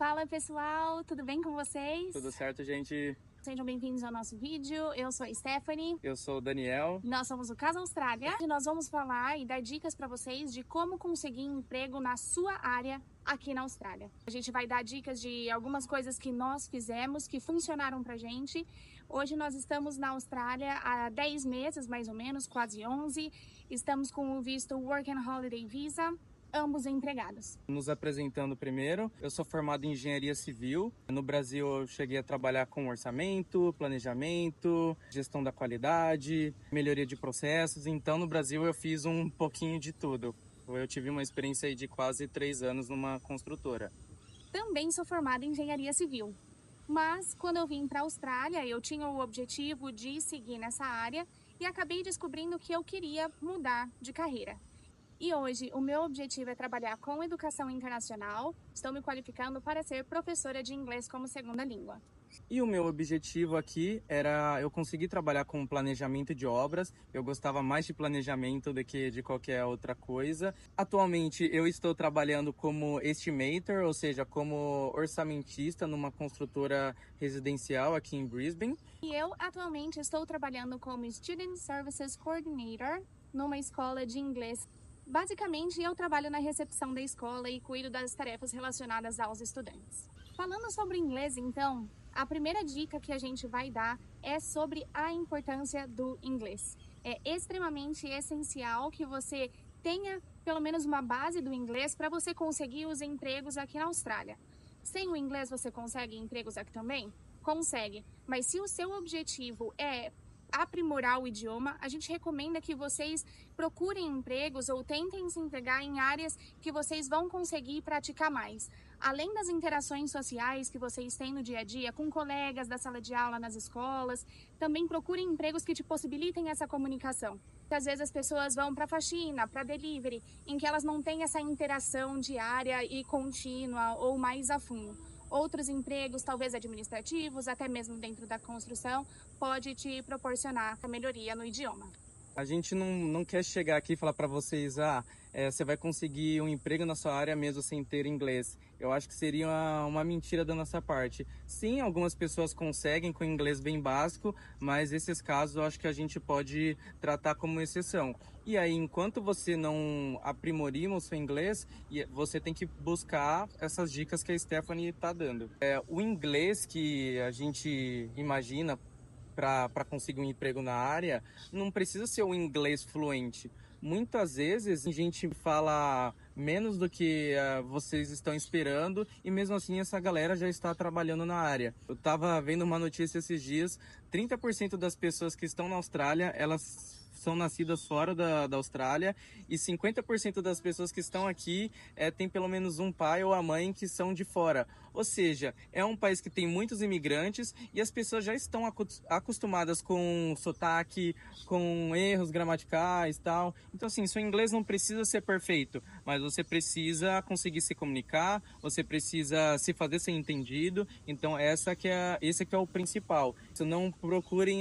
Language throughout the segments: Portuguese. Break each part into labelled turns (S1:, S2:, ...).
S1: Fala pessoal, tudo bem com vocês?
S2: Tudo certo, gente?
S1: Sejam bem-vindos ao nosso vídeo. Eu sou a Stephanie.
S2: Eu sou o Daniel.
S1: Nós somos o Casa Austrália e nós vamos falar e dar dicas para vocês de como conseguir emprego na sua área aqui na Austrália. A gente vai dar dicas de algumas coisas que nós fizemos, que funcionaram pra gente. Hoje nós estamos na Austrália há 10 meses, mais ou menos, quase 11. Estamos com o visto Work and Holiday Visa. Ambos empregados.
S2: Nos apresentando primeiro, eu sou formado em engenharia civil. No Brasil eu cheguei a trabalhar com orçamento, planejamento, gestão da qualidade, melhoria de processos. Então no Brasil eu fiz um pouquinho de tudo. Eu tive uma experiência aí de quase 3 anos numa construtora.
S1: Também sou formada em engenharia civil. Mas quando eu vim para a Austrália, eu tinha o objetivo de seguir nessa área e acabei descobrindo que eu queria mudar de carreira. E hoje o meu objetivo é trabalhar com educação internacional. Estou me qualificando para ser professora de inglês como segunda língua.
S2: E o meu objetivo aqui era eu conseguir trabalhar com planejamento de obras. Eu gostava mais de planejamento do que de qualquer outra coisa. Atualmente eu estou trabalhando como estimator, ou seja, como orçamentista numa construtora residencial aqui em Brisbane.
S1: E eu atualmente estou trabalhando como Student Services Coordinator numa escola de inglês. Basicamente, eu trabalho na recepção da escola e cuido das tarefas relacionadas aos estudantes. Falando sobre inglês, então, a primeira dica que a gente vai dar é sobre a importância do inglês. É extremamente essencial que você tenha pelo menos uma base do inglês para você conseguir os empregos aqui na Austrália. Sem o inglês você consegue empregos aqui também? Consegue, mas se o seu objetivo é aprimorar o idioma, a gente recomenda que vocês procurem empregos ou tentem se empregar em áreas que vocês vão conseguir praticar mais. Além das interações sociais que vocês têm no dia a dia com colegas da sala de aula nas escolas, também procurem empregos que te possibilitem essa comunicação. Às vezes as pessoas vão para faxina, para delivery, em que elas não têm essa interação diária e contínua ou mais a fundo. Outros empregos, talvez administrativos, até mesmo dentro da construção, pode te proporcionar a melhoria no idioma.
S2: A gente não quer chegar aqui e falar para vocês, você vai conseguir um emprego na sua área mesmo sem ter inglês. Eu acho que seria uma mentira da nossa parte. Sim, algumas pessoas conseguem com inglês bem básico, mas esses casos eu acho que a gente pode tratar como exceção. E aí, enquanto você não aprimorir o seu inglês, você tem que buscar essas dicas que a Stephanie está dando. O inglês que a gente imagina para conseguir um emprego na área, não precisa ser um inglês fluente. Muitas vezes a gente fala menos do que vocês estão esperando e mesmo assim essa galera já está trabalhando na área. Eu estava vendo uma notícia esses dias, 30% das pessoas que estão na Austrália, elas são nascidas fora da Austrália e 50% das pessoas que estão aqui tem pelo menos um pai ou a mãe que são de fora. Ou seja, é um país que tem muitos imigrantes e as pessoas já estão acostumadas com sotaque, com erros gramaticais e tal. Então assim, seu inglês não precisa ser perfeito, mas você precisa conseguir se comunicar, você precisa se fazer ser entendido. Então esse que é o principal. Não procurem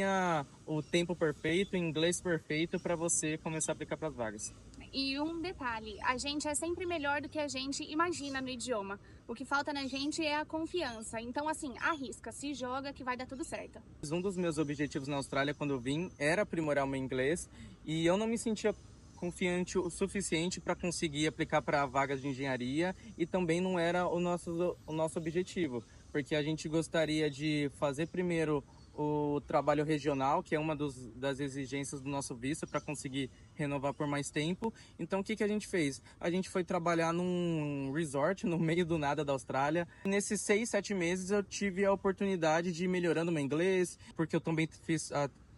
S2: o tempo perfeito, o inglês perfeito para você começar a aplicar para as vagas.
S1: E um detalhe, a gente é sempre melhor do que a gente imagina no idioma. O que falta na gente é a confiança. Então, assim, arrisca, se joga que vai dar tudo certo.
S2: Um dos meus objetivos na Austrália quando eu vim era aprimorar o meu inglês e eu não me sentia confiante o suficiente para conseguir aplicar para vagas de engenharia e também não era o nosso objetivo, porque a gente gostaria de fazer primeiro o trabalho regional, que é uma das exigências do nosso visto para conseguir renovar por mais tempo. Então o que a gente fez? A gente foi trabalhar num resort no meio do nada da Austrália. Nesses 6, 7 meses eu tive a oportunidade de ir melhorando meu inglês, porque eu também fiz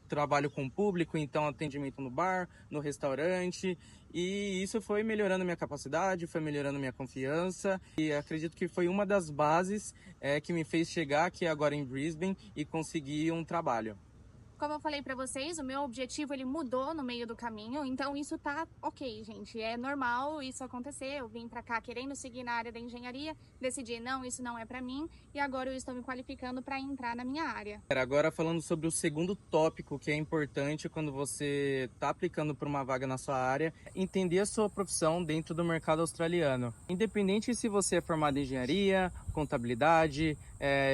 S2: trabalho com o público, então atendimento no bar, no restaurante, e isso foi melhorando minha capacidade, foi melhorando minha confiança e acredito que foi uma das bases que me fez chegar aqui agora em Brisbane e conseguir um trabalho.
S1: Como eu falei pra vocês, o meu objetivo ele mudou no meio do caminho, então isso tá ok, gente. É normal isso acontecer. Eu vim pra cá querendo seguir na área da engenharia, decidi, não, isso não é pra mim, e agora eu estou me qualificando pra entrar na minha área.
S2: Agora falando sobre o segundo tópico que é importante quando você tá aplicando para uma vaga na sua área, entender a sua profissão dentro do mercado australiano. Independente se você é formado em engenharia contabilidade,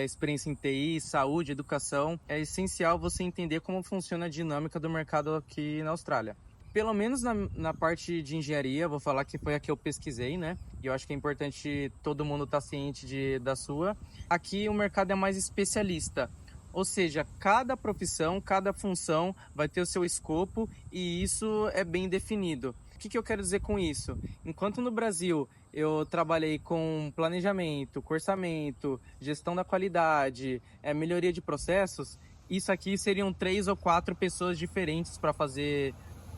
S2: experiência em TI, saúde, educação. É essencial você entender como funciona a dinâmica do mercado aqui na Austrália. Pelo menos na parte de engenharia, vou falar que foi a que eu pesquisei, né? E eu acho que é importante todo mundo estar ciente da sua. Aqui o mercado é mais especialista. Ou seja, cada profissão, cada função vai ter o seu escopo e isso é bem definido. O que eu quero dizer com isso? Enquanto no Brasil eu trabalhei com planejamento, orçamento, gestão da qualidade, melhoria de processos, isso aqui seriam 3 ou 4 pessoas diferentes para fazer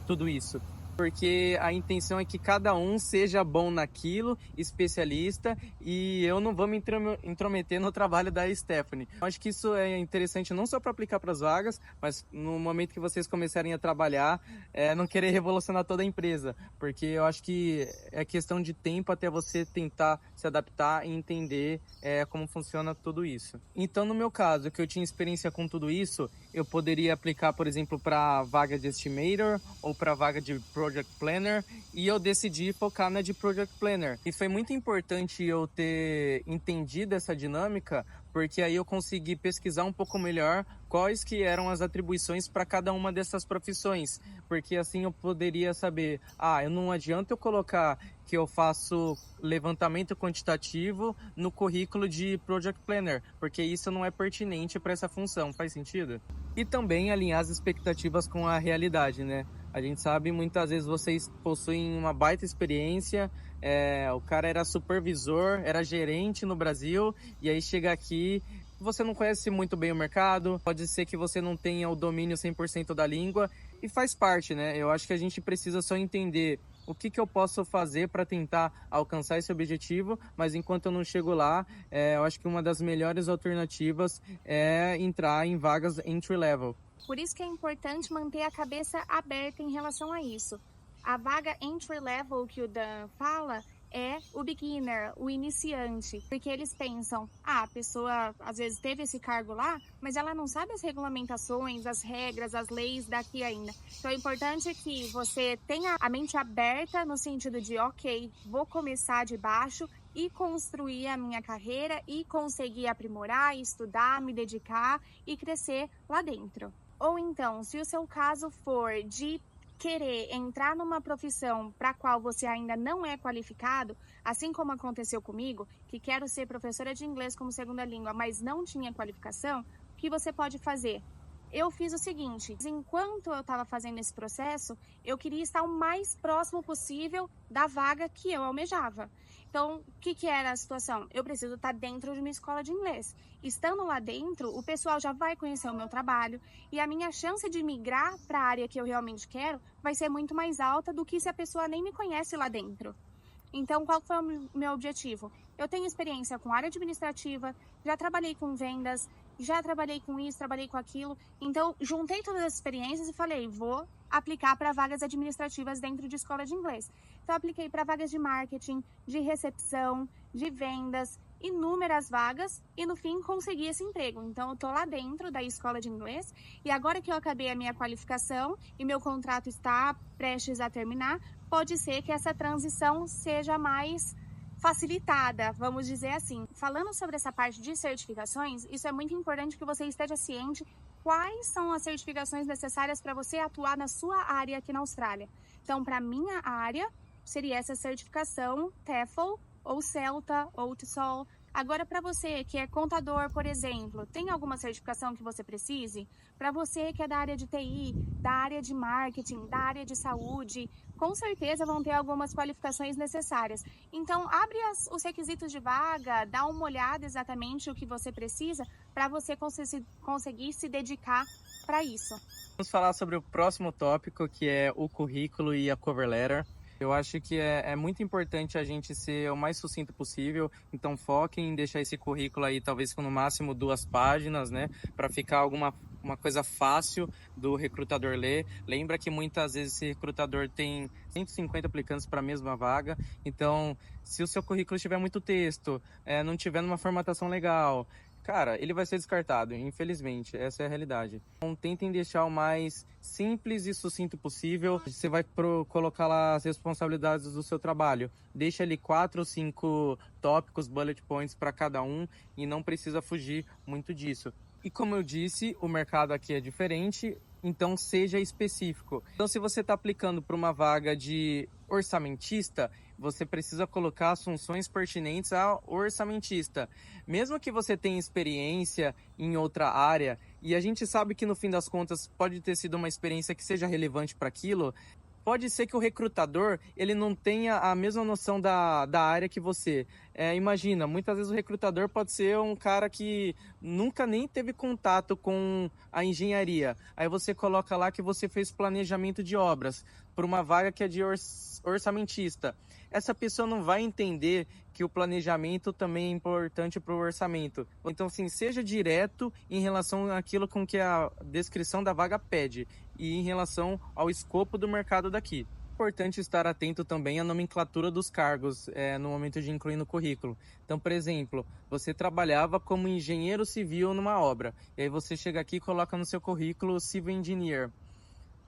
S2: tudo isso. Porque a intenção é que cada um seja bom naquilo, especialista, e eu não vou me intrometer no trabalho da Stephanie. Eu acho que isso é interessante não só para aplicar para as vagas, mas no momento que vocês começarem a trabalhar, não querer revolucionar toda a empresa, porque eu acho que é questão de tempo até você tentar se adaptar e entender como funciona tudo isso. Então, no meu caso, que eu tinha experiência com tudo isso, eu poderia aplicar, por exemplo, para a vaga de Estimator ou para a vaga de Project Planner, e eu decidi focar na de Project Planner. E foi muito importante eu ter entendido essa dinâmica, porque aí eu consegui pesquisar um pouco melhor quais que eram as atribuições para cada uma dessas profissões, porque assim eu poderia saber, eu não adianta eu colocar que eu faço levantamento quantitativo no currículo de Project Planner, porque isso não é pertinente para essa função, faz sentido? E também alinhar as expectativas com a realidade, né? A gente sabe, muitas vezes vocês possuem uma baita experiência, o cara era supervisor, era gerente no Brasil, e aí chega aqui, você não conhece muito bem o mercado, pode ser que você não tenha o domínio 100% da língua, e faz parte, né? Eu acho que a gente precisa só entender o que eu posso fazer para tentar alcançar esse objetivo, mas enquanto eu não chego lá, eu acho que uma das melhores alternativas é entrar em vagas entry level.
S1: Por isso que é importante manter a cabeça aberta em relação a isso. A vaga entry level que o Dan fala é o beginner, o iniciante, porque eles pensam, a pessoa às vezes teve esse cargo lá, mas ela não sabe as regulamentações, as regras, as leis daqui ainda. Então é importante que você tenha a mente aberta no sentido de, ok, vou começar de baixo e construir a minha carreira e conseguir aprimorar, estudar, me dedicar e crescer lá dentro. Ou então, se o seu caso for de querer entrar numa profissão para a qual você ainda não é qualificado, assim como aconteceu comigo, que quero ser professora de inglês como segunda língua, mas não tinha qualificação, o que você pode fazer? Eu fiz o seguinte, enquanto eu estava fazendo esse processo, eu queria estar o mais próximo possível da vaga que eu almejava. Então, o que era a situação? Eu preciso estar dentro de uma escola de inglês. Estando lá dentro, o pessoal já vai conhecer o meu trabalho e a minha chance de migrar para a área que eu realmente quero vai ser muito mais alta do que se a pessoa nem me conhece lá dentro. Então, qual foi o meu objetivo? Eu tenho experiência com área administrativa, já trabalhei com vendas, já trabalhei com isso, trabalhei com aquilo. Então, juntei todas as experiências e falei, vou aplicar para vagas administrativas dentro de escola de inglês. Então, apliquei para vagas de marketing, de recepção, de vendas, inúmeras vagas e no fim consegui esse emprego. Então, eu tô lá dentro da escola de inglês e agora que eu acabei a minha qualificação e meu contrato está prestes a terminar, pode ser que essa transição seja mais facilitada, vamos dizer assim. Falando sobre essa parte de certificações, isso é muito importante que você esteja ciente quais são as certificações necessárias para você atuar na sua área aqui na Austrália. Então, para minha área, seria essa certificação TEFL, ou CELTA, ou TESOL. Agora, para você que é contador, por exemplo, tem alguma certificação que você precise? Para você que é da área de TI, da área de marketing, da área de saúde, com certeza vão ter algumas qualificações necessárias. Então, abre os requisitos de vaga, dá uma olhada exatamente o que você precisa para você conseguir se dedicar para isso.
S2: Vamos falar sobre o próximo tópico, que é o currículo e a cover letter. Eu acho que é muito importante a gente ser o mais sucinto possível, então foquem em deixar esse currículo aí talvez com no máximo 2 páginas, né, para ficar uma coisa fácil do recrutador ler. Lembra que muitas vezes esse recrutador tem 150 aplicantes para a mesma vaga, então se o seu currículo tiver muito texto, não tiver numa formatação legal, cara, ele vai ser descartado, infelizmente, essa é a realidade. Então, tentem deixar o mais simples e sucinto possível. Você vai colocar lá as responsabilidades do seu trabalho. Deixa ali 4 ou 5 tópicos, bullet points para cada um e não precisa fugir muito disso. E como eu disse, o mercado aqui é diferente, então seja específico. Então, se você está aplicando para uma vaga de orçamentista, você precisa colocar as funções pertinentes ao orçamentista. Mesmo que você tenha experiência em outra área, e a gente sabe que no fim das contas pode ter sido uma experiência que seja relevante para aquilo, pode ser que o recrutador ele não tenha a mesma noção da área que você. Imagina, muitas vezes o recrutador pode ser um cara que nunca nem teve contato com a engenharia. Aí você coloca lá que você fez planejamento de obras para uma vaga que é de orçamentista. Essa pessoa não vai entender que o planejamento também é importante para o orçamento. Então, assim, seja direto em relação àquilo com que a descrição da vaga pede e em relação ao escopo do mercado daqui. É importante estar atento também à nomenclatura dos cargos no momento de incluir no currículo. Então, por exemplo, você trabalhava como engenheiro civil numa obra, e aí você chega aqui e coloca no seu currículo Civil Engineer.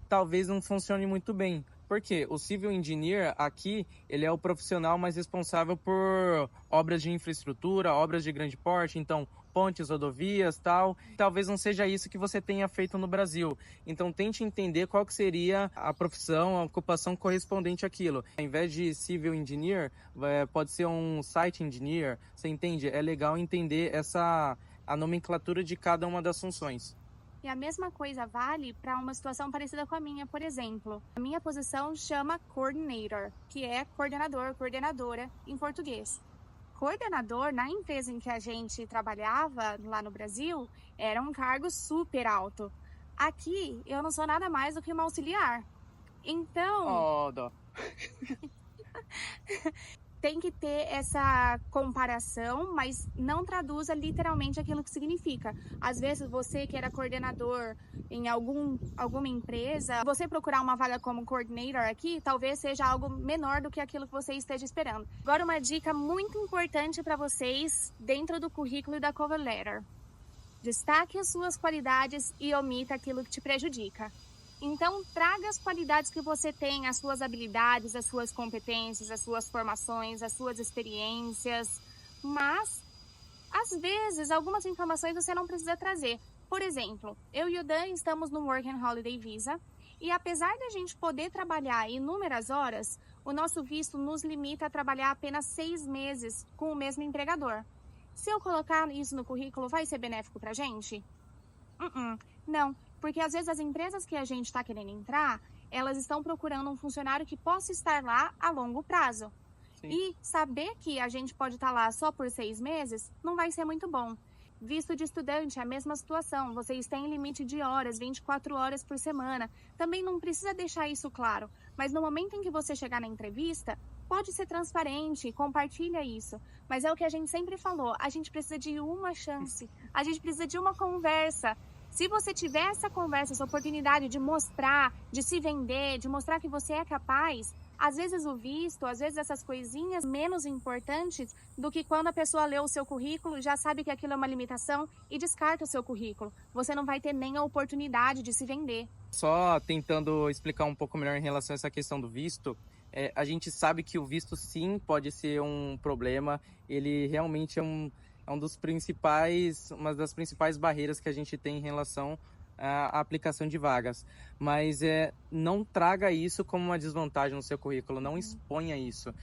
S2: Talvez não funcione muito bem. Porque o Civil Engineer aqui, ele é o profissional mais responsável por obras de infraestrutura, obras de grande porte, então pontes, rodovias, tal. Talvez não seja isso que você tenha feito no Brasil. Então tente entender qual que seria a profissão, a ocupação correspondente àquilo. Ao invés de Civil Engineer, pode ser um Site Engineer, você entende? É legal entender a nomenclatura de cada uma das funções.
S1: E a mesma coisa vale para uma situação parecida com a minha, por exemplo. A minha posição chama coordinator, que é coordenador, coordenadora em português. Coordenador, na empresa em que a gente trabalhava lá no Brasil, era um cargo super alto. Aqui, eu não sou nada mais do que uma auxiliar. Então...
S2: Dó.
S1: Tem que ter essa comparação, mas não traduza literalmente aquilo que significa. Às vezes, você que era coordenador em alguma empresa, você procurar uma vaga como coordinator aqui, talvez seja algo menor do que aquilo que você esteja esperando. Agora, uma dica muito importante para vocês dentro do currículo e da cover letter. Destaque as suas qualidades e omita aquilo que te prejudica. Então, traga as qualidades que você tem, as suas habilidades, as suas competências, as suas formações, as suas experiências. Mas, às vezes, algumas informações você não precisa trazer. Por exemplo, eu e o Dan estamos no Work and Holiday Visa e apesar de a gente poder trabalhar inúmeras horas, o nosso visto nos limita a trabalhar apenas 6 meses com o mesmo empregador. Se eu colocar isso no currículo, vai ser benéfico pra gente? Não. Porque às vezes as empresas que a gente está querendo entrar, elas estão procurando um funcionário que possa estar lá a longo prazo.
S2: Sim.
S1: E saber que a gente pode estar lá só por 6 meses não vai ser muito bom. Visto de estudante é a mesma situação, vocês têm limite de horas, 24 horas por semana. Também não precisa deixar isso claro, mas no momento em que você chegar na entrevista, pode ser transparente, compartilha isso. Mas é o que a gente sempre falou, a gente precisa de uma chance, a gente precisa de uma conversa. Se você tiver essa conversa, essa oportunidade de mostrar, de se vender, de mostrar que você é capaz, às vezes o visto, às vezes essas coisinhas menos importantes do que quando a pessoa lê o seu currículo, já sabe que aquilo é uma limitação e descarta o seu currículo. Você não vai ter nem a oportunidade de se vender.
S2: Só tentando explicar um pouco melhor em relação a essa questão do visto, a gente sabe que o visto sim pode ser um problema, ele realmente é uma das principais barreiras que a gente tem em relação à aplicação de vagas. Mas não traga isso como uma desvantagem no seu currículo, não exponha isso.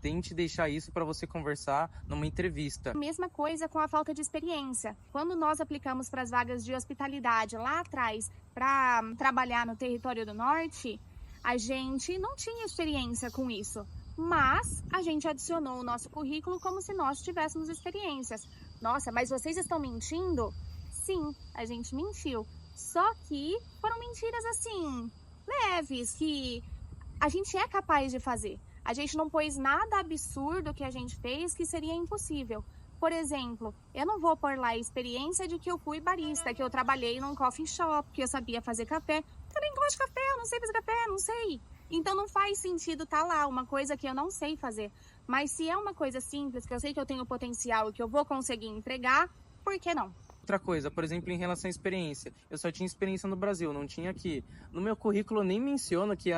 S2: Tente deixar isso para você conversar numa entrevista.
S1: Mesma coisa com a falta de experiência. Quando nós aplicamos para as vagas de hospitalidade lá atrás para trabalhar no território do norte, a gente não tinha experiência com isso. Mas a gente adicionou o nosso currículo como se nós tivéssemos experiências. Nossa, mas vocês estão mentindo? Sim, a gente mentiu. Só que foram mentiras assim, leves, que a gente é capaz de fazer. A gente não pôs nada absurdo que a gente fez que seria impossível. Por exemplo, eu não vou pôr lá a experiência de que eu fui barista, que eu trabalhei num coffee shop, que eu sabia fazer café. Eu nem gosto de café, eu não sei fazer café, não sei. Então não faz sentido estar lá uma coisa que eu não sei fazer. Mas se é uma coisa simples, que eu sei que eu tenho potencial e que eu vou conseguir entregar, por que não?
S2: Outra coisa, por exemplo, em relação à experiência. Eu só tinha experiência no Brasil, não tinha aqui. No meu currículo nem menciona que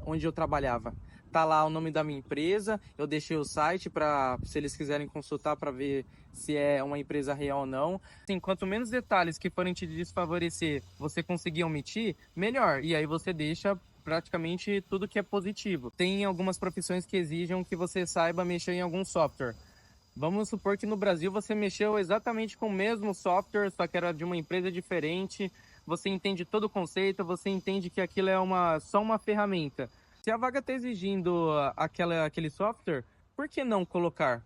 S2: onde eu trabalhava. Tá lá o nome da minha empresa, eu deixei o site para, se eles quiserem consultar para ver se é uma empresa real ou não. Assim, quanto menos detalhes que forem te desfavorecer, você conseguir omitir, melhor. E aí você deixa praticamente tudo que é positivo. Tem algumas profissões que exigem que você saiba mexer em algum software. Vamos supor que no Brasil você mexeu exatamente com o mesmo software, só que era de uma empresa diferente. Você entende todo o conceito, você entende que aquilo é só uma ferramenta. Se a vaga está exigindo aquele software, por que não colocar?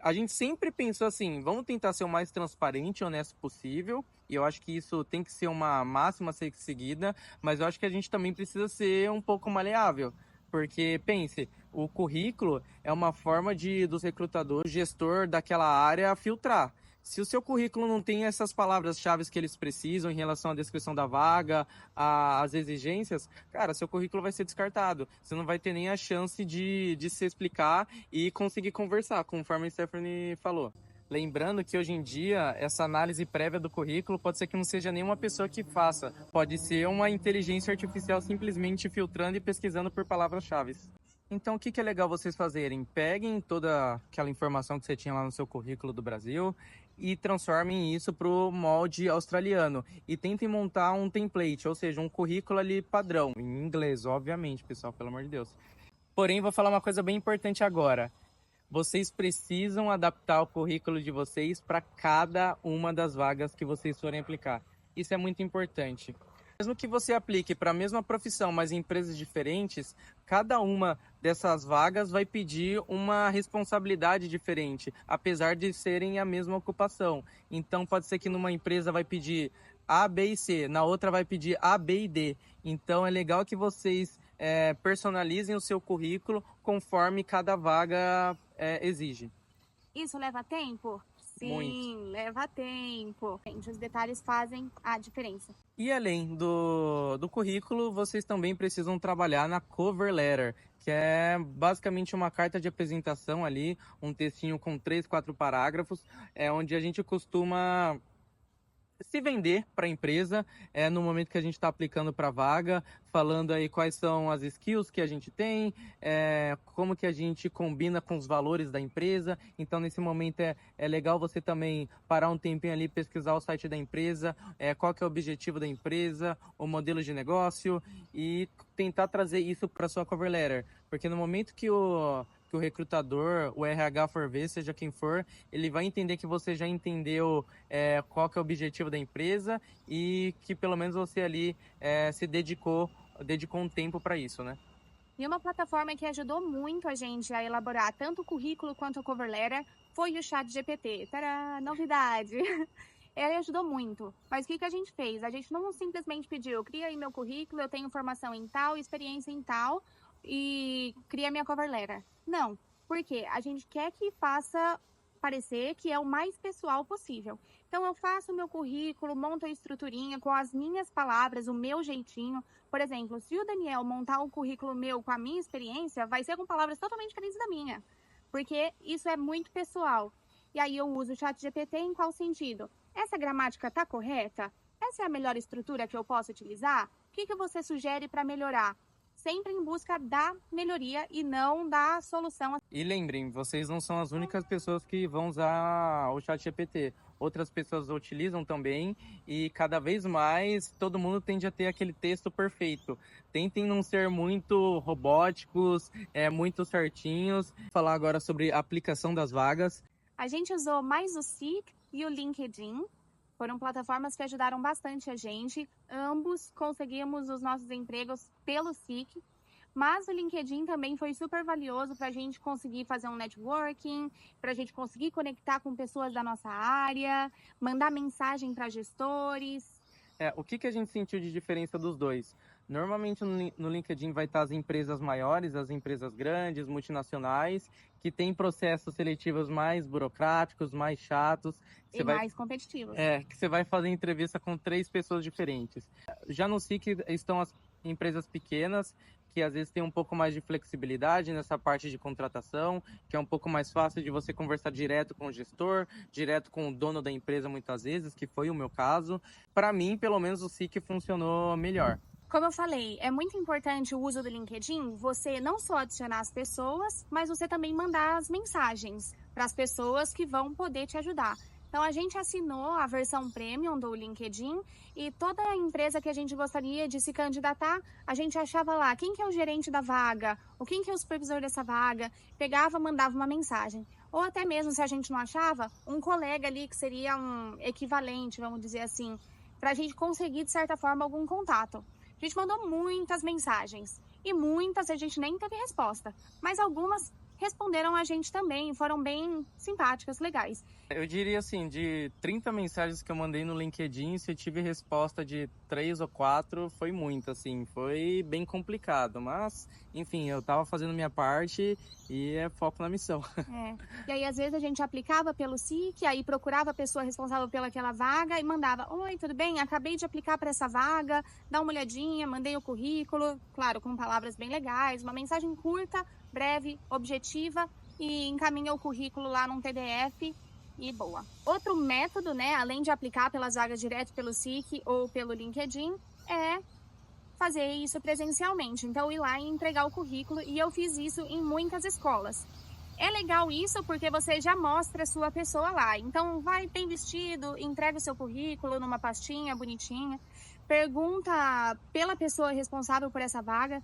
S2: A gente sempre pensou assim, vamos tentar ser o mais transparente e honesto possível. E eu acho que isso tem que ser uma máxima a ser seguida, mas eu acho que a gente também precisa ser um pouco maleável. Porque, pense, o currículo é uma forma dos recrutadores, gestor daquela área, filtrar. Se o seu currículo não tem essas palavras-chave que eles precisam em relação à descrição da vaga, às exigências, cara, seu currículo vai ser descartado. Você não vai ter nem a chance de se explicar e conseguir conversar, conforme a Stephanie falou. Lembrando que hoje em dia, essa análise prévia do currículo pode ser que não seja nenhuma pessoa que faça. Pode ser uma inteligência artificial simplesmente filtrando e pesquisando por palavras-chave. Então, o que é legal vocês fazerem? Peguem toda aquela informação que você tinha lá no seu currículo do Brasil e transformem isso para o molde australiano. E tentem montar um template, ou seja, um currículo ali padrão. Em inglês, obviamente, pessoal, pelo amor de Deus. Porém, vou falar uma coisa bem importante agora. Vocês precisam adaptar o currículo de vocês para cada uma das vagas que vocês forem aplicar. Isso é muito importante. Mesmo que você aplique para a mesma profissão, mas em empresas diferentes, cada uma dessas vagas vai pedir uma responsabilidade diferente, apesar de serem a mesma ocupação. Então, pode ser que numa empresa vai pedir A, B e C, na outra vai pedir A, B e D. Então, é legal que vocês personalizem o seu currículo conforme cada vaga exige.
S1: Isso leva tempo? Sim,
S2: Muito.
S1: leva tempo. Gente, os detalhes fazem a diferença.
S2: E além do currículo, vocês também precisam trabalhar na cover letter, que é basicamente uma carta de apresentação ali, um textinho com 3, 4 parágrafos, onde a gente costuma se vender para a empresa no momento que a gente está aplicando para a vaga, falando aí quais são as skills que a gente tem, como que a gente combina com os valores da empresa. Então, nesse momento é legal você também parar um tempinho ali, pesquisar o site da empresa, qual que é o objetivo da empresa, o modelo de negócio e tentar trazer isso para sua cover letter. Porque no momento que o recrutador, o RH for ver, seja quem for, ele vai entender que você já entendeu qual que é o objetivo da empresa e que pelo menos você ali se dedicou um tempo para isso, né?
S1: E uma plataforma que ajudou muito a gente a elaborar tanto o currículo quanto o cover letter foi o ChatGPT. Tadá, novidade! Ele ajudou muito. Mas o que a gente fez? A gente não simplesmente pediu, cria aí meu currículo, eu tenho formação em tal, experiência em tal, e cria minha cover letter. Não, porque a gente quer que faça parecer que é o mais pessoal possível. Então, eu faço o meu currículo, monto a estruturinha com as minhas palavras, o meu jeitinho. Por exemplo, se o Daniel montar um currículo meu com a minha experiência, vai ser com palavras totalmente diferentes da minha, porque isso é muito pessoal. E aí eu uso o ChatGPT em qual sentido? Essa gramática está correta? Essa é a melhor estrutura que eu posso utilizar? O que você sugere para melhorar? Sempre em busca da melhoria e não da solução.
S2: E lembrem, vocês não são as únicas pessoas que vão usar o ChatGPT. Outras pessoas utilizam também e cada vez mais todo mundo tende a ter aquele texto perfeito. Tentem não ser muito robóticos, muito certinhos. Vou falar agora sobre a aplicação das vagas.
S1: A gente usou mais o Seek e o LinkedIn. Foram plataformas que ajudaram bastante a gente. Ambos conseguimos os nossos empregos pelo Seek. Mas o LinkedIn também foi super valioso para a gente conseguir fazer um networking, para a gente conseguir conectar com pessoas da nossa área, mandar mensagem para gestores.
S2: O que a gente sentiu de diferença dos dois? Normalmente no LinkedIn vai estar as empresas maiores, as empresas grandes, multinacionais, que têm processos seletivos mais burocráticos, mais chatos.
S1: Mais competitivos.
S2: Que você vai fazer entrevista com 3 pessoas diferentes. Já no SIC estão as empresas pequenas, que às vezes tem um pouco mais de flexibilidade nessa parte de contratação, que é um pouco mais fácil de você conversar direto com o gestor, direto com o dono da empresa muitas vezes, que foi o meu caso. Para mim, pelo menos, o SIC funcionou melhor.
S1: Como eu falei, é muito importante o uso do LinkedIn, você não só adicionar as pessoas, mas você também mandar as mensagens para as pessoas que vão poder te ajudar. Então, a gente assinou a versão premium do LinkedIn e toda empresa que a gente gostaria de se candidatar, a gente achava lá quem que é o gerente da vaga, ou quem que é o supervisor dessa vaga, pegava, mandava uma mensagem. Ou até mesmo, se a gente não achava, um colega ali que seria um equivalente, vamos dizer assim, para a gente conseguir, de certa forma, algum contato. A gente mandou muitas mensagens e muitas a gente nem teve resposta, mas algumas responderam a gente também, foram bem simpáticas, legais.
S2: Eu diria assim, de 30 mensagens que eu mandei no LinkedIn, se eu tive resposta de 3 ou 4, foi muito, assim, foi bem complicado, mas, enfim, eu tava fazendo minha parte e é foco na missão.
S1: E aí, às vezes, a gente aplicava pelo SIC, aí procurava a pessoa responsável pelaquela vaga e mandava: oi, tudo bem? Acabei de aplicar para essa vaga, dá uma olhadinha, mandei o currículo, claro, com palavras bem legais, uma mensagem curta, breve, objetiva, e encaminha o currículo lá num PDF e boa. Outro método, né, além de aplicar pelas vagas direto pelo SIC ou pelo LinkedIn, é fazer isso presencialmente. Então, ir lá e entregar o currículo, e eu fiz isso em muitas escolas. É legal isso porque você já mostra a sua pessoa lá. Então, vai bem vestido, entrega o seu currículo numa pastinha bonitinha, pergunta pela pessoa responsável por essa vaga.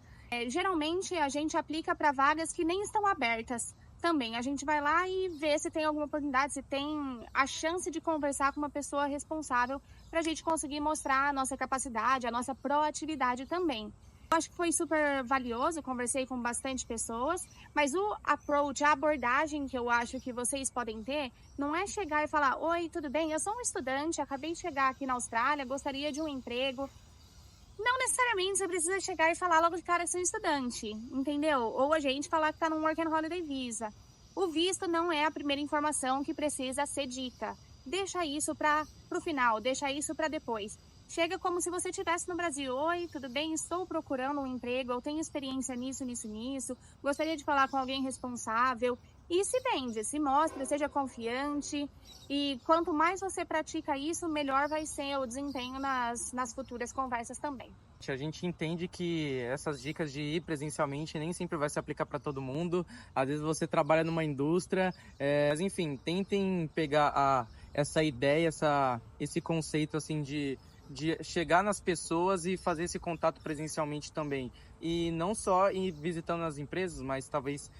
S1: Geralmente, a gente aplica para vagas que nem estão abertas também. A gente vai lá e vê se tem alguma oportunidade, se tem a chance de conversar com uma pessoa responsável para a gente conseguir mostrar a nossa capacidade, a nossa proatividade também. Eu acho que foi super valioso, conversei com bastante pessoas, mas o approach, a abordagem que eu acho que vocês podem ter, não é chegar e falar: oi, tudo bem, eu sou um estudante, acabei de chegar aqui na Austrália, gostaria de um emprego. Não necessariamente você precisa chegar e falar logo de cara que você é um estudante, entendeu? Ou a gente falar que está num Work and Holiday Visa. O visto não é a primeira informação que precisa ser dita. Deixa isso para o final, deixa isso para depois. Chega como se você estivesse no Brasil. Oi, tudo bem? Estou procurando um emprego, eu tenho experiência nisso. Gostaria de falar com alguém responsável. E se vende, se mostra, seja confiante. E quanto mais você pratica isso, melhor vai ser o desempenho nas futuras conversas também.
S2: A gente entende que essas dicas de ir presencialmente nem sempre vai se aplicar para todo mundo. Às vezes você trabalha numa indústria, mas enfim, tentem pegar essa ideia, esse conceito assim de chegar nas pessoas e fazer esse contato presencialmente também. E não só ir visitando as empresas, mas talvez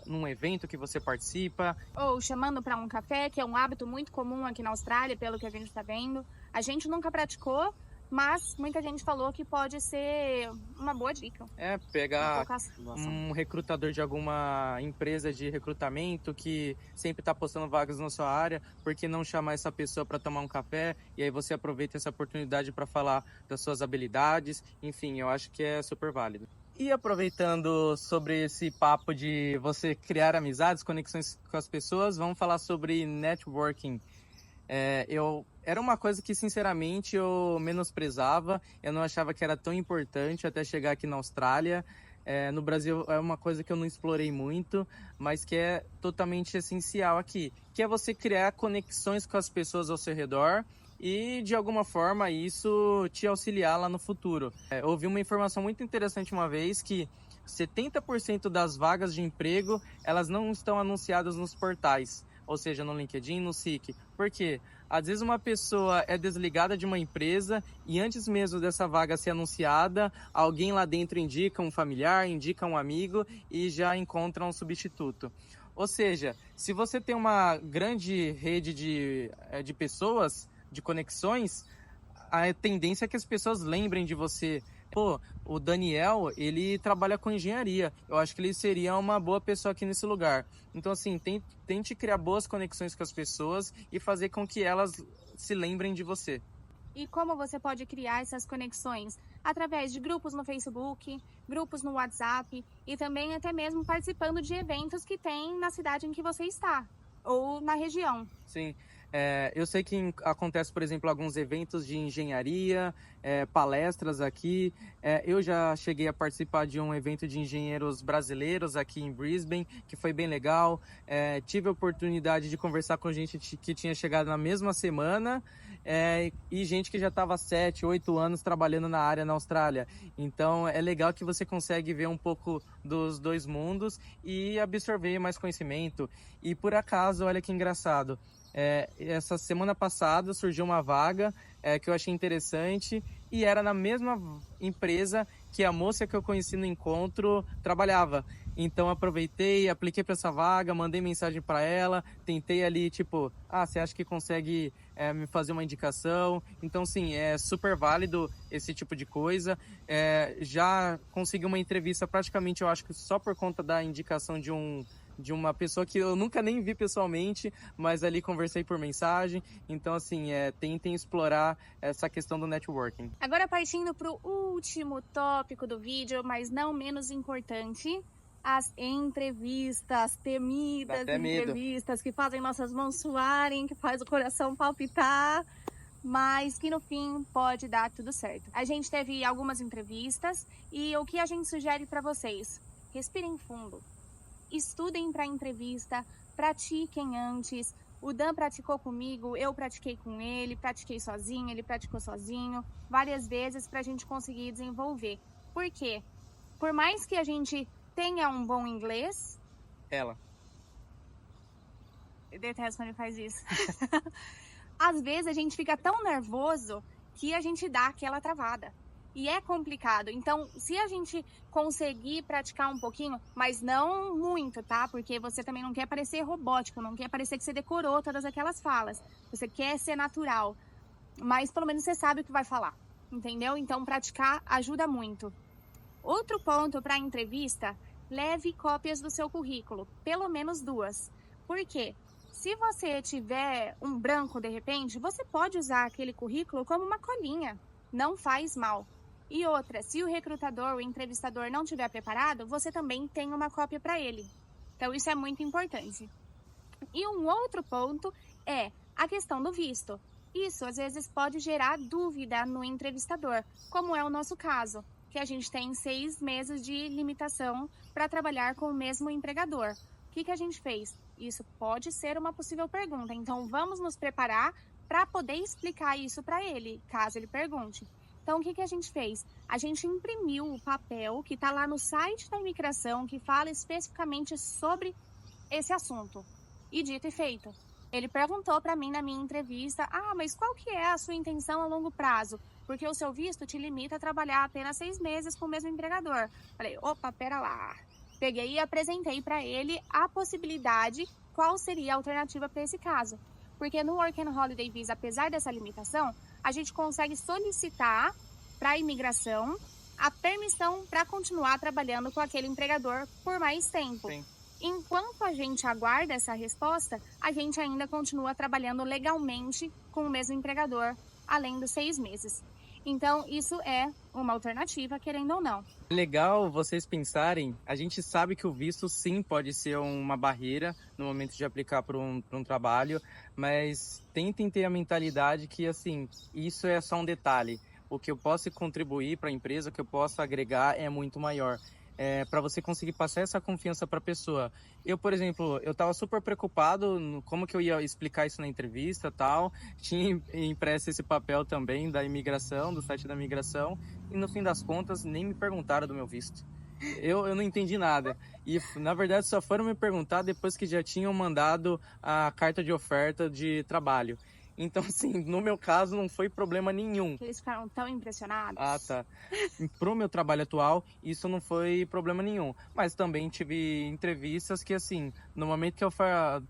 S2: num evento que você participa.
S1: Ou chamando para um café, que é um hábito muito comum aqui na Austrália, pelo que a gente está vendo. A gente nunca praticou, mas muita gente falou que pode ser uma boa dica.
S2: Pegar um recrutador de alguma empresa de recrutamento que sempre está postando vagas na sua área, por que não chamar essa pessoa para tomar um café e aí você aproveita essa oportunidade para falar das suas habilidades. Enfim, eu acho que é super válido. E aproveitando sobre esse papo de você criar amizades, conexões com as pessoas, vamos falar sobre networking. Era uma coisa que, sinceramente, eu menosprezava. Eu não achava que era tão importante até chegar aqui na Austrália. No Brasil é uma coisa que eu não explorei muito, mas que é totalmente essencial aqui, que é você criar conexões com as pessoas ao seu redor e, de alguma forma, isso te auxiliar lá no futuro. Eu ouvi uma informação muito interessante uma vez que 70% das vagas de emprego, elas não estão anunciadas nos portais, ou seja, no LinkedIn, no SIC. Por quê? Às vezes uma pessoa é desligada de uma empresa e antes mesmo dessa vaga ser anunciada, alguém lá dentro indica um familiar, indica um amigo e já encontra um substituto. Ou seja, se você tem uma grande rede de pessoas, de conexões, a tendência é que as pessoas lembrem de você. Pô, o Daniel, ele trabalha com engenharia. Eu acho que ele seria uma boa pessoa aqui nesse lugar. Então, assim, tente criar boas conexões com as pessoas e fazer com que elas se lembrem de você.
S1: E como você pode criar essas conexões? Através de grupos no Facebook, grupos no WhatsApp e também até mesmo participando de eventos que tem na cidade em que você está ou na região.
S2: Sim. Eu sei que acontece, por exemplo, alguns eventos de engenharia, palestras aqui. Eu já cheguei a participar de um evento de engenheiros brasileiros aqui em Brisbane, que foi bem legal. Tive a oportunidade de conversar com gente que tinha chegado na mesma semana, e gente que já estava 7, 8 anos trabalhando na área na Austrália. Então é legal que você consegue ver um pouco dos dois mundos e absorver mais conhecimento. E por acaso, olha que engraçado, essa semana passada surgiu uma vaga que eu achei interessante e era na mesma empresa que a moça que eu conheci no encontro trabalhava. Então aproveitei, apliquei para essa vaga, mandei mensagem para ela, tentei ali tipo, você acha que consegue me fazer uma indicação? Então sim, é super válido esse tipo de coisa. Já consegui uma entrevista praticamente, eu acho que só por conta da indicação de uma pessoa que eu nunca nem vi pessoalmente, mas ali conversei por mensagem. Então, assim, tentem explorar essa questão do networking.
S1: Agora partindo para o último tópico do vídeo, mas não menos importante, as entrevistas, temidas entrevistas que fazem nossas mãos suarem, que faz o coração palpitar, mas que no fim pode dar tudo certo. A gente teve algumas entrevistas e o que a gente sugere para vocês? Respirem fundo. Estudem para a entrevista, pratiquem antes. O Dan praticou comigo, eu pratiquei com ele, pratiquei sozinho, ele praticou sozinho, várias vezes para a gente conseguir desenvolver. Por quê? Por mais que a gente tenha um bom inglês... Eu detesto quando ele faz isso. Às vezes a gente fica tão nervoso que a gente dá aquela travada. E é complicado. Então, se a gente conseguir praticar um pouquinho, mas não muito, tá? Porque você também não quer parecer robótico, não quer parecer que você decorou todas aquelas falas. Você quer ser natural, mas pelo menos você sabe o que vai falar, entendeu? Então, praticar ajuda muito. Outro ponto para a entrevista, leve cópias do seu currículo, pelo menos 2. Por quê? Se você tiver um branco de repente, você pode usar aquele currículo como uma colinha. Não faz mal. E outra, se o recrutador, o entrevistador não estiver preparado, você também tem uma cópia para ele. Então isso é muito importante. E um outro ponto é a questão do visto. Isso às vezes pode gerar dúvida no entrevistador, como é o nosso caso, que a gente tem 6 meses de limitação para trabalhar com o mesmo empregador. O que a gente fez? Isso pode ser uma possível pergunta, então vamos nos preparar para poder explicar isso para ele, caso ele pergunte. Então, o que a gente fez? A gente imprimiu o papel que está lá no site da imigração, que fala especificamente sobre esse assunto. E dito e feito. Ele perguntou para mim na minha entrevista, mas qual que é a sua intenção a longo prazo? Porque o seu visto te limita a trabalhar apenas 6 meses com o mesmo empregador. Falei, opa, pera lá. Peguei e apresentei para ele a possibilidade, qual seria a alternativa para esse caso. Porque no Work and Holiday Visa, apesar dessa limitação, a gente consegue solicitar para a imigração a permissão para continuar trabalhando com aquele empregador por mais tempo.
S2: Sim.
S1: Enquanto a gente aguarda essa resposta, a gente ainda continua trabalhando legalmente com o mesmo empregador, além dos 6 meses. Então, isso é uma alternativa, querendo ou não.
S2: Legal vocês pensarem, a gente sabe que o visto sim pode ser uma barreira no momento de aplicar para um trabalho, mas tentem ter a mentalidade que assim, isso é só um detalhe. O que eu posso contribuir para a empresa, o que eu posso agregar é muito maior. Para você conseguir passar essa confiança para a pessoa. Eu, por exemplo, eu estava super preocupado no como que eu ia explicar isso na entrevista e tal. Tinha impresso esse papel também da imigração, do site da imigração, e no fim das contas nem me perguntaram do meu visto. Eu não entendi nada. E, na verdade, só foram me perguntar depois que já tinham mandado a carta de oferta de trabalho. Então, assim, no meu caso não foi problema nenhum.
S1: Eles ficaram tão impressionados.
S2: Tá. Pro meu trabalho atual, isso não foi problema nenhum. Mas também tive entrevistas que, assim, no momento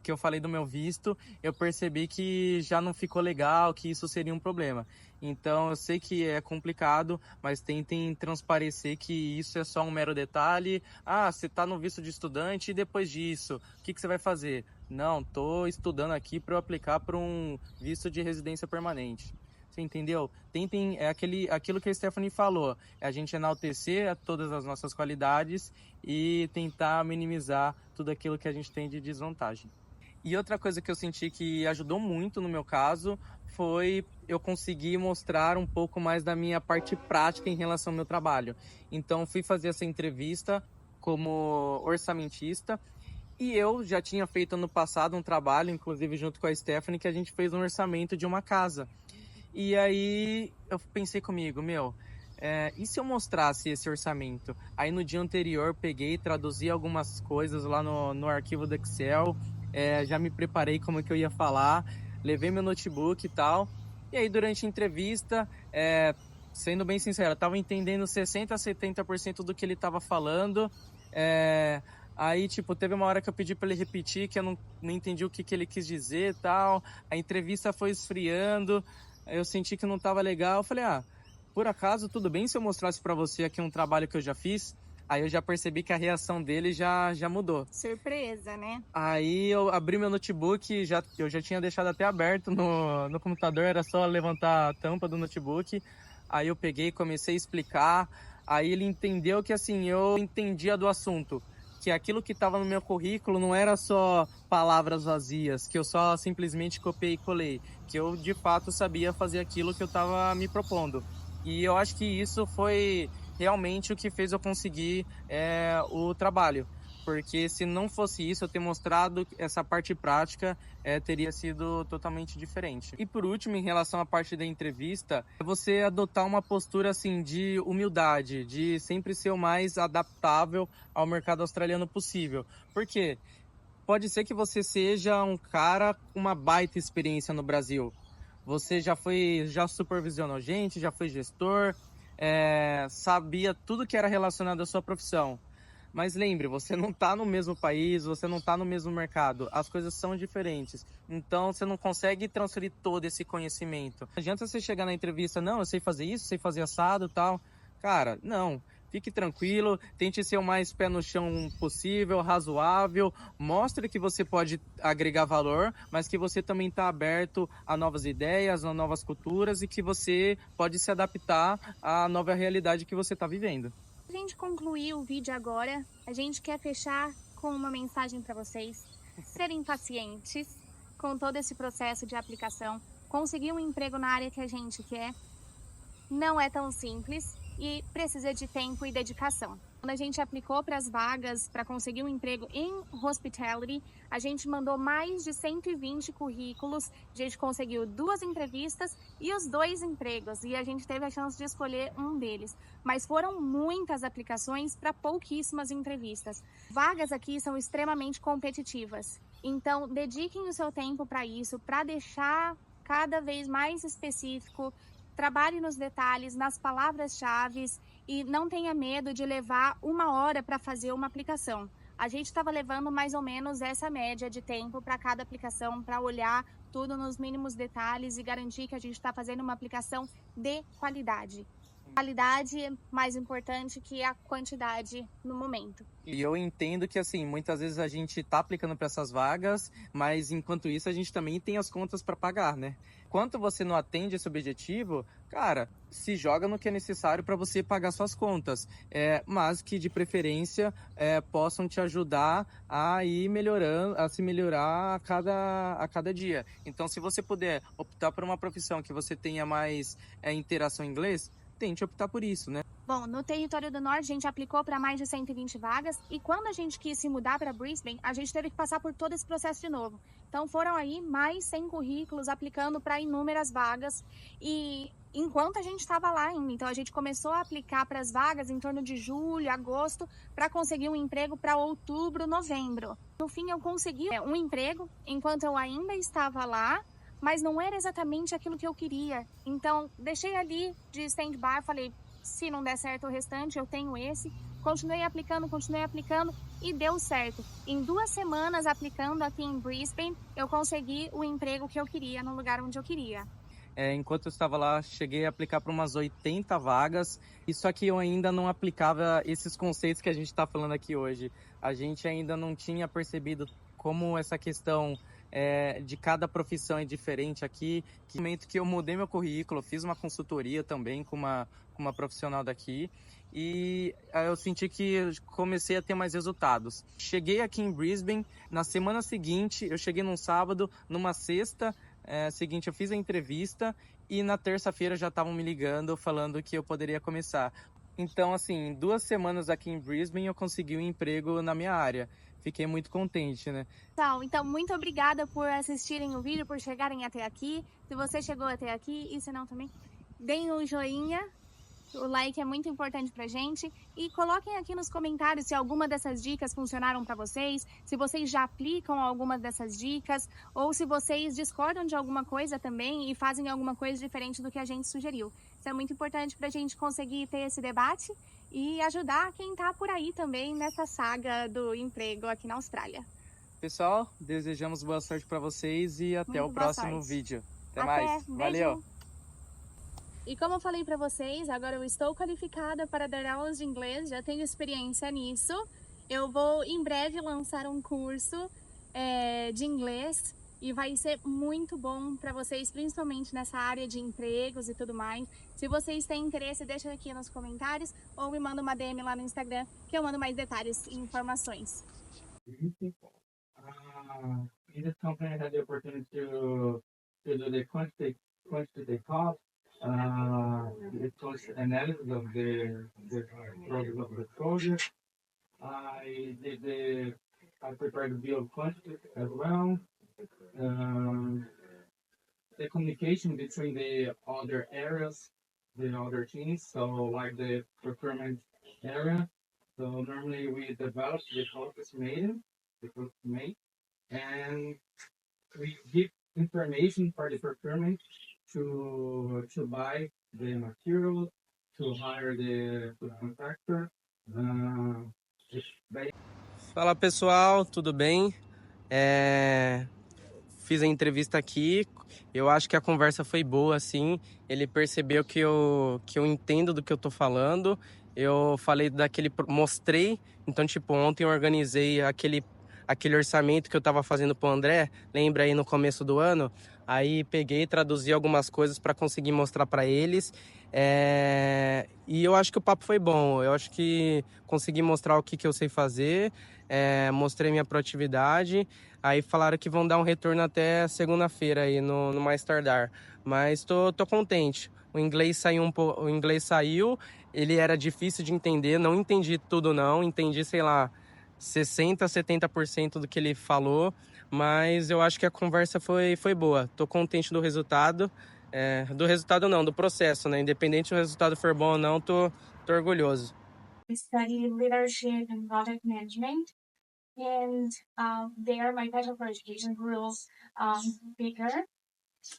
S2: que eu falei do meu visto, eu percebi que já não ficou legal, que isso seria um problema. Então, eu sei que é complicado, mas tentem transparecer que isso é só um mero detalhe. Você tá no visto de estudante e depois disso, o que você vai fazer? Não, tô estudando aqui para eu aplicar para um visto de residência permanente. Você entendeu? Tentem, aquilo que a Stephanie falou, a gente enaltecer todas as nossas qualidades e tentar minimizar tudo aquilo que a gente tem de desvantagem. E outra coisa que eu senti que ajudou muito no meu caso foi eu conseguir mostrar um pouco mais da minha parte prática em relação ao meu trabalho. Então, fui fazer essa entrevista como orçamentista e eu já tinha feito ano passado um trabalho, inclusive junto com a Stephanie, que a gente fez um orçamento de uma casa. E aí eu pensei comigo, e se eu mostrasse esse orçamento? Aí no dia anterior peguei, traduzi algumas coisas lá no arquivo do Excel, já me preparei como é que eu ia falar, levei meu notebook e tal. E aí durante a entrevista, sendo bem sincero, eu estava entendendo 60 a 70% do que ele estava falando. Aí, tipo, teve uma hora que eu pedi para ele repetir, que eu não entendi o que ele quis dizer e tal. A entrevista foi esfriando, eu senti que não estava legal. Eu falei, por acaso, tudo bem se eu mostrasse para você aqui um trabalho que eu já fiz? Aí eu já percebi que a reação dele já mudou.
S1: Surpresa, né?
S2: Aí eu abri meu notebook, eu já tinha deixado até aberto no computador, era só levantar a tampa do notebook. Aí eu peguei, comecei a explicar. Aí ele entendeu que assim, eu entendia do assunto. Que aquilo que estava no meu currículo não era só palavras vazias, que eu só simplesmente copiei e colei. Que eu de fato sabia fazer aquilo que eu estava me propondo. E eu acho que isso foi realmente o que fez eu conseguir o trabalho. Porque se não fosse isso, eu ter mostrado essa parte prática, teria sido totalmente diferente. E por último, em relação à parte da entrevista, é você adotar uma postura assim de humildade, de sempre ser o mais adaptável ao mercado australiano possível. Por quê? Pode ser que você seja um cara com uma baita experiência no Brasil. Você já supervisionou gente, já foi gestor, sabia tudo que era relacionado à sua profissão. Mas lembre, você não está no mesmo país, você não está no mesmo mercado. As coisas são diferentes. Então, você não consegue transferir todo esse conhecimento. Não adianta você chegar na entrevista, não, eu sei fazer isso, sei fazer assado e tal. Cara, não. Fique tranquilo, tente ser o mais pé no chão possível, razoável. Mostre que você pode agregar valor, mas que você também está aberto a novas ideias, a novas culturas e que você pode se adaptar à nova realidade que você está vivendo.
S1: A gente concluir o vídeo agora, a gente quer fechar com uma mensagem para vocês serem pacientes com todo esse processo de aplicação, conseguir um emprego na área que a gente quer. Não é tão simples e precisa de tempo e dedicação. Quando a gente aplicou para as vagas para conseguir um emprego em hospitality, a gente mandou mais de 120 currículos, a gente conseguiu 2 entrevistas e os 2 empregos, e a gente teve a chance de escolher um deles. Mas foram muitas aplicações para pouquíssimas entrevistas. Vagas aqui são extremamente competitivas, então dediquem o seu tempo para isso, para deixar cada vez mais específico. Trabalhe nos detalhes, nas palavras-chave e não tenha medo de levar 1 hora para fazer uma aplicação. A gente estava levando mais ou menos essa média de tempo para cada aplicação, para olhar tudo nos mínimos detalhes e garantir que a gente está fazendo uma aplicação de qualidade. Qualidade é mais importante que a quantidade no momento.
S2: E eu entendo que, assim, muitas vezes a gente está aplicando para essas vagas, mas enquanto isso a gente também tem as contas para pagar, né? Enquanto você não atende esse objetivo, cara, se joga no que é necessário para você pagar suas contas, mas que de preferência possam te ajudar a ir melhorando, a se melhorar a cada dia. Então, se você puder optar por uma profissão que você tenha mais interação em inglês, tente optar por isso, né?
S1: Bom, no Território do Norte a gente aplicou para mais de 120 vagas e quando a gente quis se mudar para Brisbane, a gente teve que passar por todo esse processo de novo. Então foram aí mais 100 currículos aplicando para inúmeras vagas e enquanto a gente estava lá ainda, então a gente começou a aplicar para as vagas em torno de julho, agosto, para conseguir um emprego para outubro, novembro. No fim eu consegui um emprego enquanto eu ainda estava lá, mas não era exatamente aquilo que eu queria. Então deixei ali de stand-by, falei, se não der certo o restante, eu tenho esse. Continuei aplicando e deu certo. Em 2 semanas aplicando aqui em Brisbane, eu consegui o emprego que eu queria, no lugar onde eu queria.
S2: Enquanto eu estava lá, cheguei a aplicar para umas 80 vagas, e só que eu ainda não aplicava esses conceitos que a gente está falando aqui hoje. A gente ainda não tinha percebido como essa questão de cada profissão é diferente aqui. No momento que eu mudei meu currículo, fiz uma consultoria também com uma profissional daqui, e eu senti que eu comecei a ter mais resultados. Cheguei aqui em Brisbane, na semana seguinte, eu cheguei num sábado, numa sexta seguinte eu fiz a entrevista e na terça-feira já estavam me ligando falando que eu poderia começar. Então, assim, em 2 semanas aqui em Brisbane eu consegui um emprego na minha área. Fiquei muito contente, né?
S1: Pessoal, então muito obrigada por assistirem o vídeo, por chegarem até aqui. Se você chegou até aqui e se não também, deem um joinha. O like é muito importante pra gente. E coloquem aqui nos comentários se alguma dessas dicas funcionaram pra vocês, se vocês já aplicam alguma dessas dicas, ou se vocês discordam de alguma coisa também e fazem alguma coisa diferente do que a gente sugeriu. Isso é muito importante pra gente conseguir ter esse debate e ajudar quem tá por aí também nessa saga do emprego aqui na Austrália.
S2: Pessoal, desejamos boa sorte para vocês e até
S1: Muito
S2: o
S1: boa
S2: próximo
S1: sorte.
S2: vídeo. Até
S1: Até,
S2: mais.
S1: um
S2: Valeu!
S1: beijo! E como eu falei para vocês, agora eu estou qualificada para dar aulas de inglês, já tenho experiência nisso. Eu vou em breve lançar um curso de inglês e vai ser muito bom para vocês, principalmente nessa área de empregos e tudo mais. Se vocês têm interesse, deixa aqui nos comentários ou me manda uma DM lá no Instagram que eu mando mais detalhes e informações.
S2: In this company, I had the opportunity to do the quantitative cost, the cost analysis of the progress of the project. I prepared the bill of quantity as well. The communication between the other areas, the other teams, so like the procurement area. So normally we develop the cost estimated, and we give information for the procurement to buy the material, to hire the contractor. Fala pessoal, tudo bem? Fiz a entrevista aqui, eu acho que a conversa foi boa, assim. Ele percebeu que eu entendo do que eu tô falando. Eu falei mostrei. Então, tipo, ontem eu organizei aquele orçamento que eu tava fazendo pro André, lembra aí no começo do ano? Aí peguei, traduzi algumas coisas para conseguir mostrar para eles. E eu acho que o papo foi bom. Eu acho que consegui mostrar o que eu sei fazer, mostrei minha proatividade. Aí falaram que vão dar um retorno até segunda-feira aí no mais tardar. Mas tô contente. O inglês saiu, ele era difícil de entender, não entendi tudo não, entendi, sei lá, 60, 70% do que ele falou, mas eu acho que a conversa foi boa. Tô contente do resultado. Do resultado não, do processo, né? Independente se o resultado for bom ou não, tô orgulhoso.
S1: Study leadership and project management. And there my passion for education grew bigger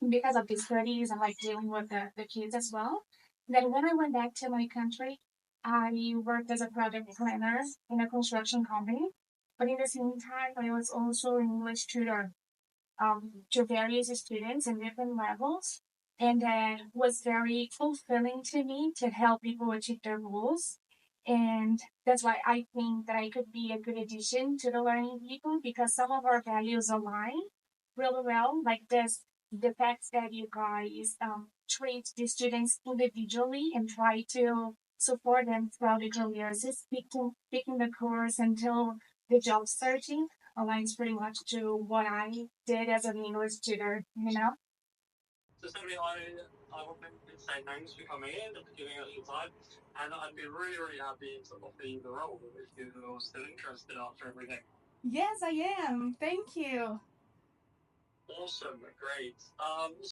S1: because of the studies and like dealing with the kids as well. Then when I went back to my country, I worked as a project planner in a construction company. But in the same time, I was also an English tutor to various students in different levels. And that was very fulfilling to me to help people achieve their goals. And that's why I think that I could be a good addition to the learning people because some of our values align really well, like the fact that you guys treat the students individually and try to support them throughout the careers, is picking the course until the job searching aligns pretty much to what I did as an English tutor, you know?
S2: So Stephanie, I want to say thanks for coming in and for giving us your time. And I'd be really, really happy to offer you the role if you're still interested after everything.
S1: Yes, I am. Thank you.
S2: Awesome, great.